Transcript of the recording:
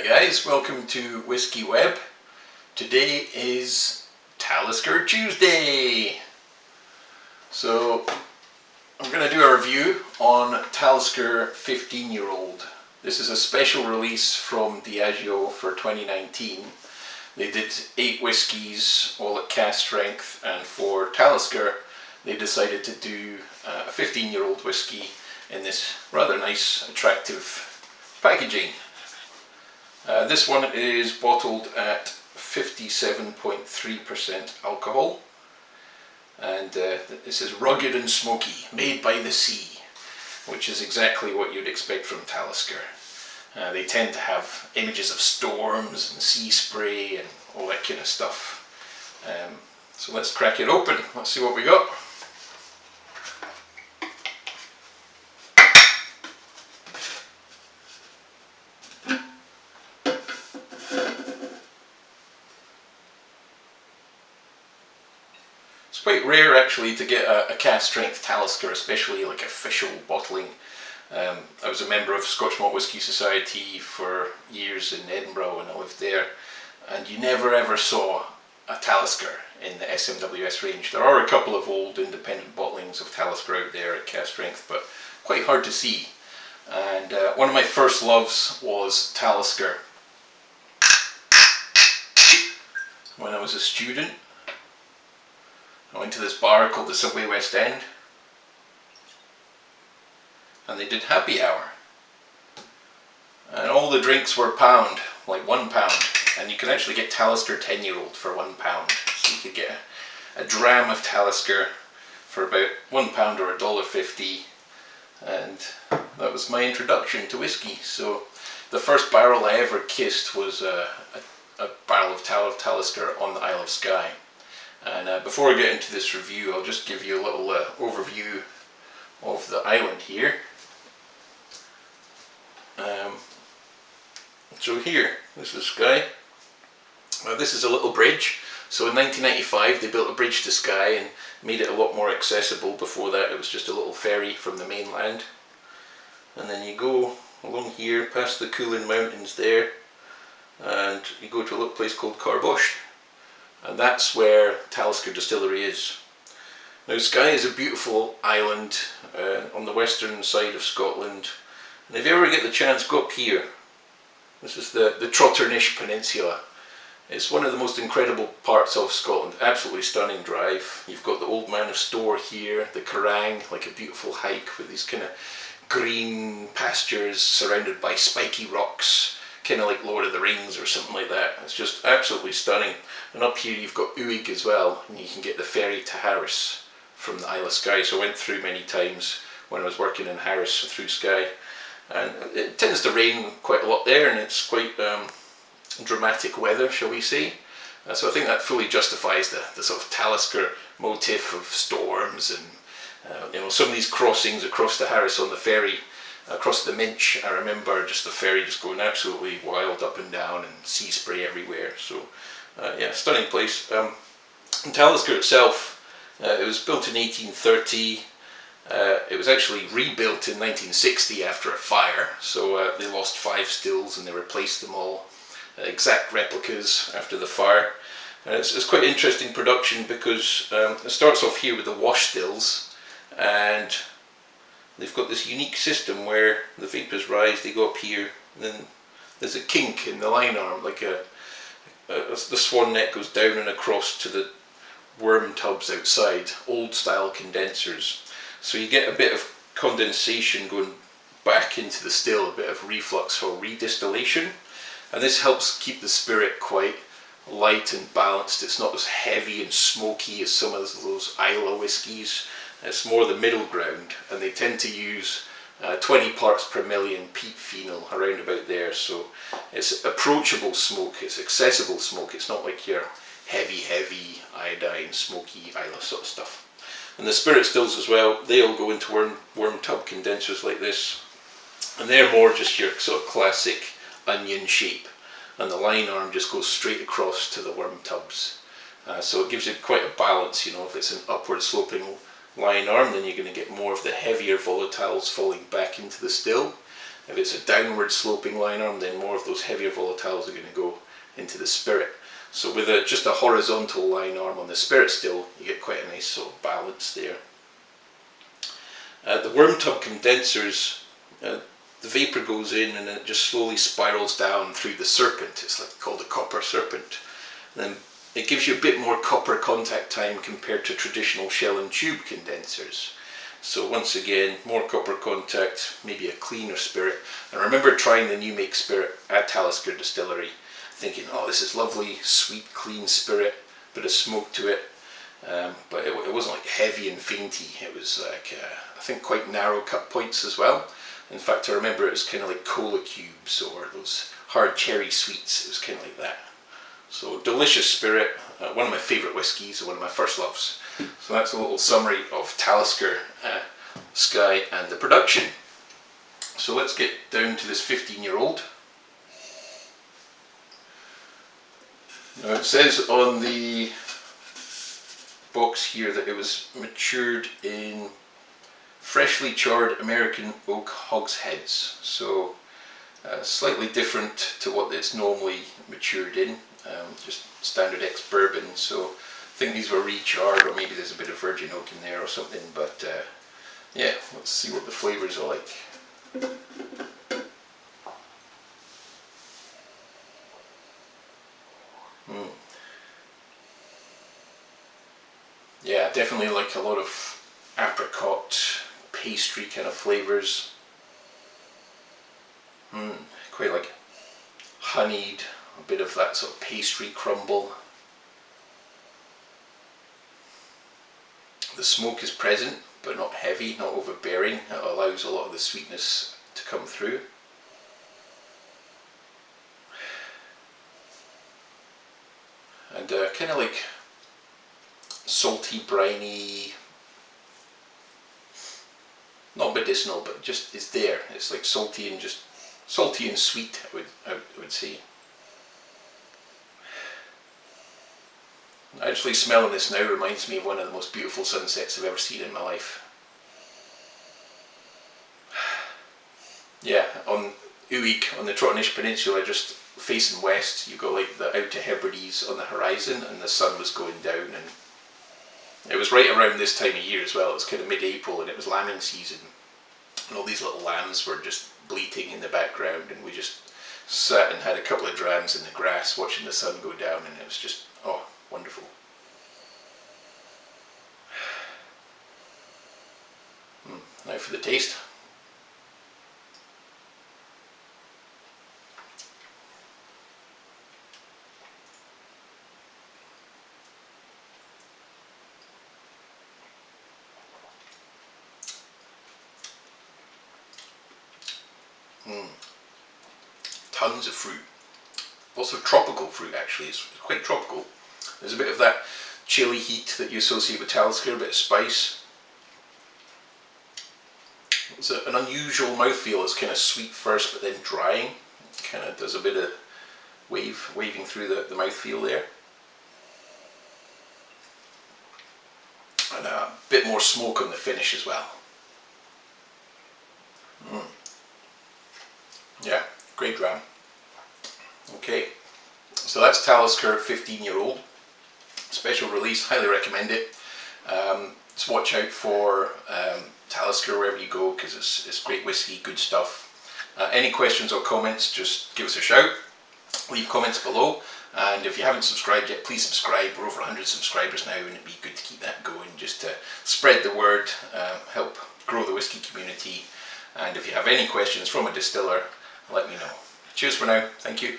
Hi guys, welcome to Whisky Web. Today is Talisker Tuesday. So I'm going to do a review on Talisker 15-year-old. This is a special release from Diageo for 2019. They did 8 whiskies, all at cask strength, and for Talisker they decided to do a 15-year-old whiskey in this rather nice, attractive packaging. This one is bottled at 57.3% alcohol, and this is rugged and smoky, made by the sea, which is exactly what you'd expect from Talisker. They tend to have images of storms and sea spray and all that kind of stuff. So let's crack it open, let's see what we got. It's quite rare actually to get a cask strength Talisker, especially like official bottling. I was a member of Scotch Malt Whisky Society for years in Edinburgh when I lived there, and you never ever saw a Talisker in the SMWS range. There are a couple of old independent bottlings of Talisker out there at cask strength, but quite hard to see. And one of my first loves was Talisker. When I was a student, I went to this bar called the Subway West End, and they did happy hour, and all the drinks were £1, like £1, and you could actually get Talisker 10-year-old for £1, so you could get a dram of Talisker for about £1 or $1.50, and that was my introduction to whiskey. So the first barrel I ever kissed was a barrel of Talisker on the Isle of Skye. And before I get into this review, I'll just give you a little overview of the island here. So here, this is Skye. This is a little bridge. So in 1995 they built a bridge to Skye and made it a lot more accessible. Before that it was just a little ferry from the mainland. And then you go along here past the Coolin Mountains there, and you go to a little place called Carboche. And that's where Talisker Distillery is. Now Skye is a beautiful island on the western side of Scotland, and if you ever get the chance, go up here. This is the Trotternish Peninsula. It's one of the most incredible parts of Scotland, absolutely stunning drive. You've got the Old Man of Store here, the Kerrang, like a beautiful hike with these kind of green pastures surrounded by spiky rocks, kind of like Lord of the Rings or something like that. It's just absolutely stunning. And up here you've got Uig as well, and you can get the ferry to Harris from the Isle of Skye. So I went through many times when I was working in Harris through Skye. And it tends to rain quite a lot there, and it's quite dramatic weather, shall we say. So I think that fully justifies the sort of Talisker motif of storms and some of these crossings across the Harris on the ferry. Across the Minch, I remember just the ferry just going absolutely wild up and down and sea spray everywhere. So yeah, stunning place. And Talisker itself, it was built in 1830. It was actually rebuilt in 1960 after a fire. So they lost 5 stills and they replaced them all. Exact replicas after the fire. And it's quite interesting production because it starts off here with the wash stills, and they've got this unique system where the vapours rise, they go up here, and then there's a kink in the line arm, like the swan neck goes down and across to the worm tubs outside, old style condensers. So you get a bit of condensation going back into the still, a bit of reflux or redistillation, and this helps keep the spirit quite light and balanced. It's not as heavy and smoky as some of those Islay whiskies. It's more the middle ground, and they tend to use 20 parts per million peat phenol around about there, so it's approachable smoke, it's accessible smoke. It's not like your heavy iodine smoky Islay sort of stuff. And the spirit stills as well, they all go into worm tub condensers like this, and they're more just your sort of classic onion shape, and the line arm just goes straight across to the worm tubs. So it gives you quite a balance. If it's an upward sloping line arm, then you're going to get more of the heavier volatiles falling back into the still. If it's a downward sloping line arm, then more of those heavier volatiles are going to go into the spirit. So with just a horizontal line arm on the spirit still, you get quite a nice sort of balance there. The worm tub condensers, the vapour goes in and it just slowly spirals down through the serpent. It's like called a copper serpent. And then it gives you a bit more copper contact time compared to traditional shell and tube condensers. So once again, more copper contact, maybe a cleaner spirit. And I remember trying the new make spirit at Talisker Distillery, thinking, oh, this is lovely, sweet, clean spirit, bit of smoke to it. But it wasn't like heavy and fainty. It was like, I think quite narrow cut points as well. In fact, I remember it was kind of like cola cubes or those hard cherry sweets. It was kind of like that. So delicious spirit, one of my favourite whiskies, one of my first loves. So that's a little summary of Talisker Skye and the production. So let's get down to this 15-year-old. Now it says on the box here that it was matured in freshly charred American oak hogsheads. So slightly different to what it's normally matured in, just standard ex-bourbon. So I think these were recharred, or maybe there's a bit of virgin oak in there or something, but yeah, let's see what the flavours are like. Yeah, definitely like a lot of apricot, pastry kind of flavours. Quite like honeyed, a bit of that sort of pastry crumble. The smoke is present, but not heavy, not overbearing. It allows a lot of the sweetness to come through. And kind of like salty, briny, not medicinal, but just is there. It's like salty and just salty and sweet, I would say. Actually smelling this now reminds me of one of the most beautiful sunsets I've ever seen in my life. Yeah, on Uig, on the Trotternish Peninsula, just facing west, you've got like the Outer Hebrides on the horizon, and the sun was going down, and it was right around this time of year as well. It was kind of mid-April and it was lambing season, and all these little lambs were just bleating in the background, and we just sat and had a couple of drams in the grass watching the sun go down, and it was just, oh, wonderful. Now for the taste. Tons of fruit. Lots of tropical fruit actually. It's quite tropical. There's a bit of that chili heat that you associate with Talisker, a bit of spice. It's an unusual mouthfeel. It's kind of sweet first but then drying. It kind of does a bit of waving through the mouthfeel there. And a bit more smoke on the finish as well. Yeah, great dram. Okay, so that's Talisker 15-year-old. Special release, highly recommend it. Just watch out for Talisker wherever you go, because it's great whiskey, good stuff. Any questions or comments, just give us a shout. Leave comments below, and if you haven't subscribed yet, please subscribe. We're over 100 subscribers now, and it'd be good to keep that going, just to spread the word, help grow the whiskey community. And if you have any questions from a distiller, let me know. Cheers for now. Thank you.